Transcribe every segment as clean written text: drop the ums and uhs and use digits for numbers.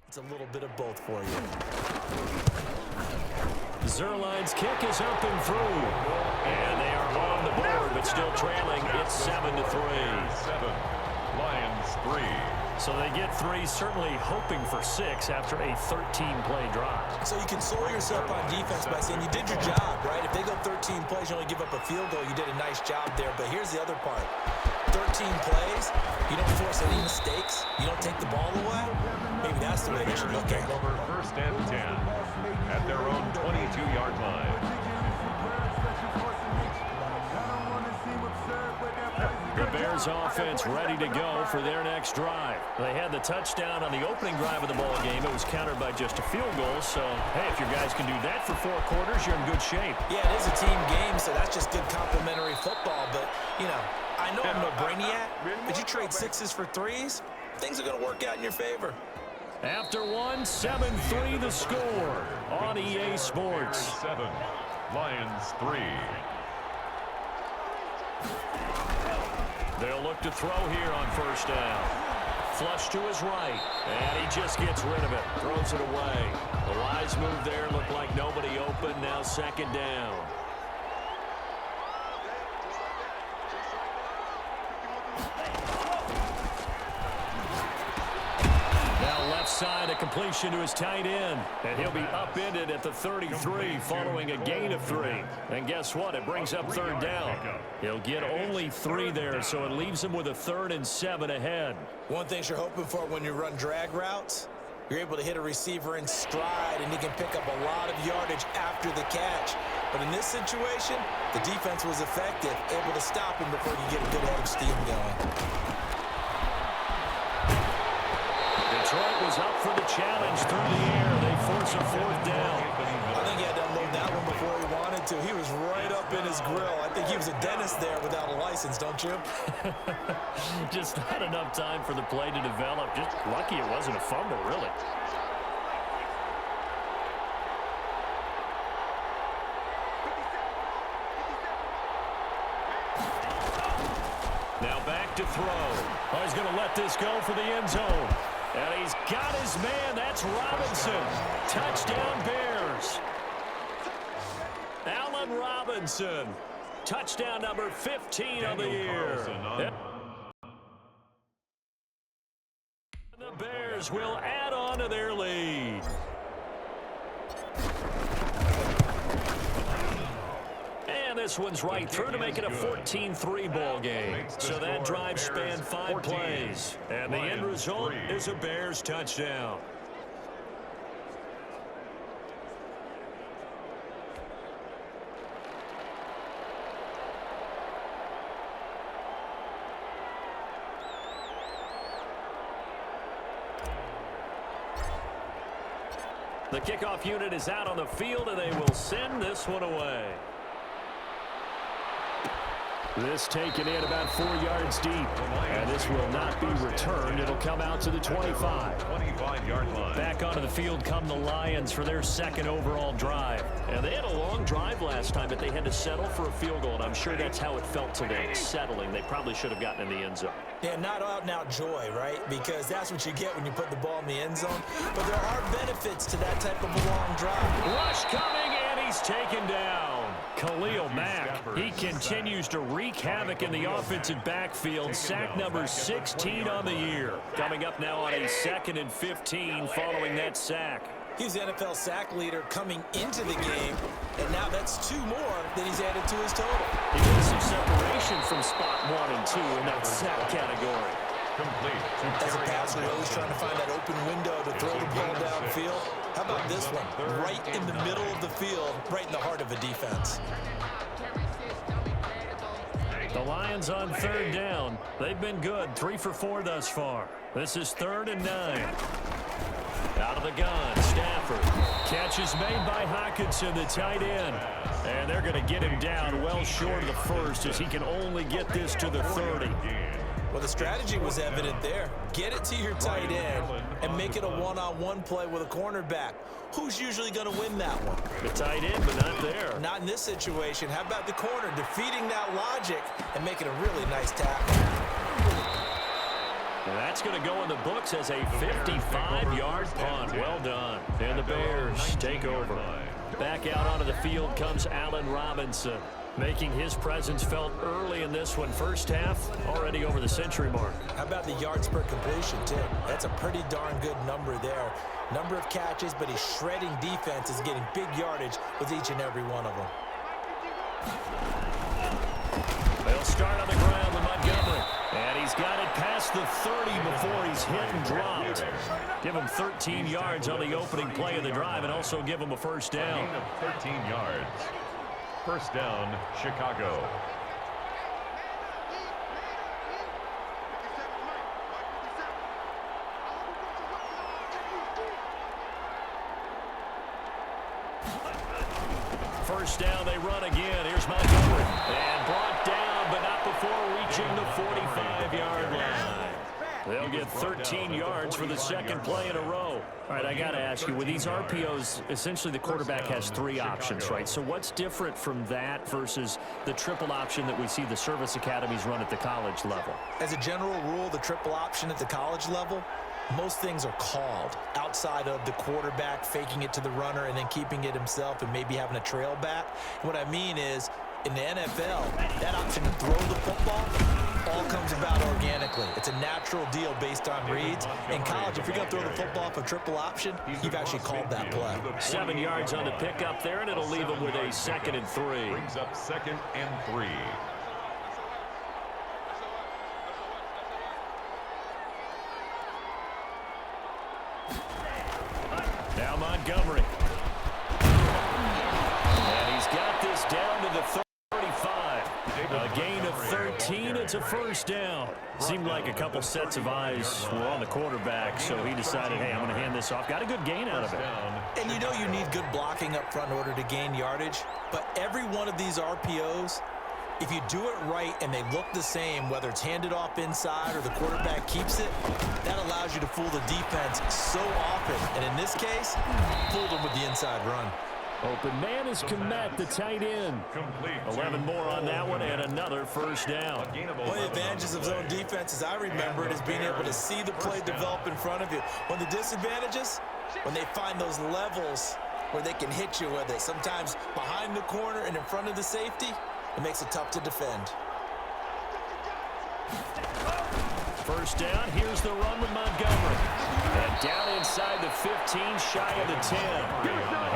It's a little bit of both for you. Zuerlein's kick is up and through. And they are on the board, but still trailing. It's 7-3. 7. Lions 3. So they get 3, certainly hoping for 6 after a 13-play drive. So you console yourself on defense by saying you did your job, right? If they go 13 plays, you only give up a field goal, you did a nice job there. But here's the other part. 13 plays, you don't force any mistakes, you don't take the ball away. Maybe that's the way they should look at it. Over 1st and 10 at their own 22-yard line. The Bears offense ready to go for their next drive. They had the touchdown on the opening drive of the ball game. It was countered by just a field goal. So, hey, if your guys can do that for 4 quarters, you're in good shape. Yeah, it is a team game, so that's just good complimentary football. But, you know, I know I'm no brainiac, but you trade 6s for 3s, things are going to work out in your favor. After 1, 7-3 the score on EA Sports. 7. Lions 3. They'll look to throw here on 1st down. Flush to his right, and he just gets rid of it, throws it away. The wise move there, looked like nobody open, now 2nd down. Now left side, a completion to his tight end, and he'll be upended at the 33 following a gain of 3. And guess what? It brings up 3rd down. He'll get only 3 there, so it leaves him with a 3rd and 7 ahead. One thing you're hoping for when you run drag routes, you're able to hit a receiver in stride, and he can pick up a lot of yardage after the catch. But in this situation, the defense was effective, able to stop him before you get a good head of steam going. Detroit was up for the challenge through the air. They force a 4th down. I think he had to unload that one before he wanted to. He was right up in his grill. I think he was a dentist there without a license, don't you? Just not enough time for the play to develop. Just lucky it wasn't a fumble, really. Now back to throw. Oh, he's going to let this go for the end zone. And he's got his man. That's Robinson. Touchdown, Bears. Allen Robinson. Touchdown number 15 of the year. The Bears will add on to their lead. And this one's right through to make it a 14-3 ball game. So that drive spanned 5 plays. And the end result is a Bears touchdown. The kickoff unit is out on the field, and they will send this one away. This taken in about 4 yards deep. And this will not be returned. It'll come out to the 25. 25-yard line. Back onto the field come the Lions for their 2nd overall drive. And they had a long drive last time, but they had to settle for a field goal. And I'm sure that's how it felt today, settling. They probably should have gotten in the end zone. Yeah, not out-and-out joy, right? Because that's what you get when you put the ball in the end zone. But there are benefits to that type of a long drive. Rush coming, and he's taken down. Khalil Mack, he continues to wreak havoc in the offensive backfield. Sack number 16 on the year. Coming up now on a 2nd and 15 following that sack. He's the NFL sack leader coming into the game, and now that's 2 more that he's added to his total. He gets some separation from spot 1 and 2 in that sack category. Complete. As a passer, you're always trying to find that open window to throw the ball downfield. How about this one? Right in the middle of the field, right in the heart of a defense. The Lions on 3rd down. They've been good, 3 for 4 thus far. This is 3rd and 9. Out of the gun, Stafford. Catch is made by Hockenson, the tight end. And they're going to get him down well short of the 1st as he can only get this to the 30. Well, the strategy was evident there. Get it to your tight end and make it a one-on-one play with a cornerback. Who's usually going to win that one? The tight end, but not there. Not in this situation. How about the corner defeating that logic and making a really nice tackle? And that's going to go in the books as a 55-yard punt. Well done. And the Bears take over. Back out onto the field comes Allen Robinson, making his presence felt early in this one. First half, already over the century mark. How about the yards per completion, too? That's a pretty darn good number there. Number of catches, but he's shredding defenses, getting big yardage with each and every one of them. They'll start on the ground with Montgomery. And he's got it past the 30 before he's hit and dropped. Give him 13 yards on the opening play of the drive and also give him a first down. A gain of 13 yards. First down, Chicago. First down, they run again. Here's Montgomery. And brought down, but not before reaching the 45-yard line. They'll get 13 yards for the second play in a row. All right, I got to ask you, with these RPOs, essentially the quarterback has three options, right? So what's different from that versus the triple option that we see the service academies run at the college level? As a general rule, the triple option at the college level, most things are called outside of the quarterback faking it to the runner and then keeping it himself and maybe having a trail back. What I mean is, in the NFL, that option to throw the football all comes about organically. It's a natural deal based on reads. In college, if you're going to throw the football for triple option, you've actually called that play. 7 yards on the pickup there, and it'll leave him with a 2nd and 3. Brings up 2nd and 3. Now Montgomery. And he's got this down to the 35. A gain of 13. It's a first down. Seemed like a couple sets of eyes were on the quarterback, so he decided, hey, I'm going to hand this off. Got a good gain out of it. And you know you need good blocking up front in order to gain yardage, but every one of these RPOs, if you do it right and they look the same, whether it's handed off inside or the quarterback keeps it, that allows you to fool the defense so often. And in this case, fooled them with the inside run. Open man is Kmet, the tight end. 11 more on that one and another first down. One of the advantages of zone defense, as I remember it, is being able to see the play develop in front of you. One of the disadvantages, when they find those levels where they can hit you with it, sometimes behind the corner and in front of the safety, it makes it tough to defend. First down, here's the run with Montgomery. And down inside the 15, shy of the 10.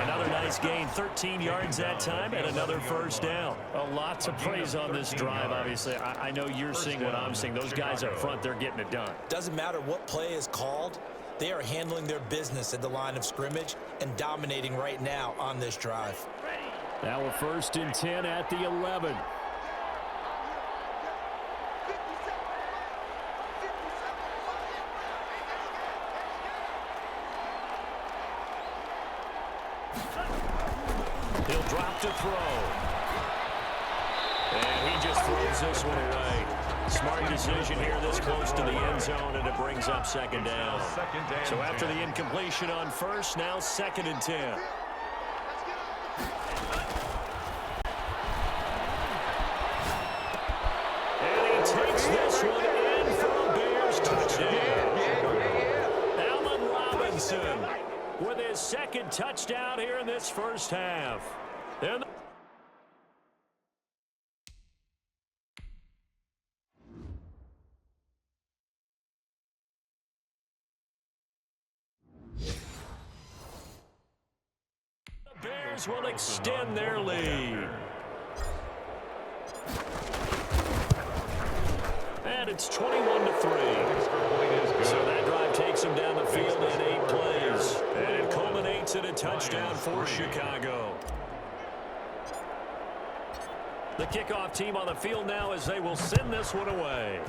Another nice gain, 13 yards that time, and another first down. A lot to praise on this drive, obviously. I know you're seeing what I'm seeing. Those guys up front, they're getting it done. Doesn't matter what play is called, they are handling their business at the line of scrimmage and dominating right now on this drive. Now a 1st and 10 at the 11. He'll drop to throw. And he just throws this one away. Smart decision here this close to the end zone, and it brings up 2nd down. So after the incompletion on first, now 2nd and 10. Takes this one in for a Bears touchdown. Allen Robinson with his 2nd touchdown here in this first half. And the Bears will extend their lead. And it's 21-3. So that drive takes them down the field in 8 plays. And it culminates in a touchdown for Chicago. The kickoff team on the field now as they will send this one away.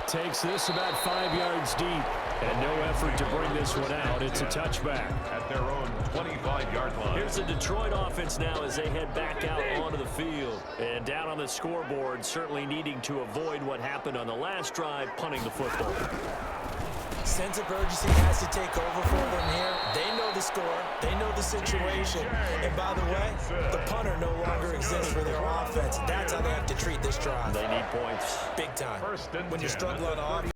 Takes this about 5 yards deep. And no effort to bring this one out. It's a touchback. At their own 25-yard line. Here's the Detroit offense now as they head back out onto the field. And down on the scoreboard, certainly needing to avoid what happened on the last drive, punting the football. Sense of urgency has to take over for them here. They know the score. They know the situation. And by the way, the punter no longer exists for their offense. That's how they have to treat this drive. They need points. Big time. First and When you 10 struggle at the on offense.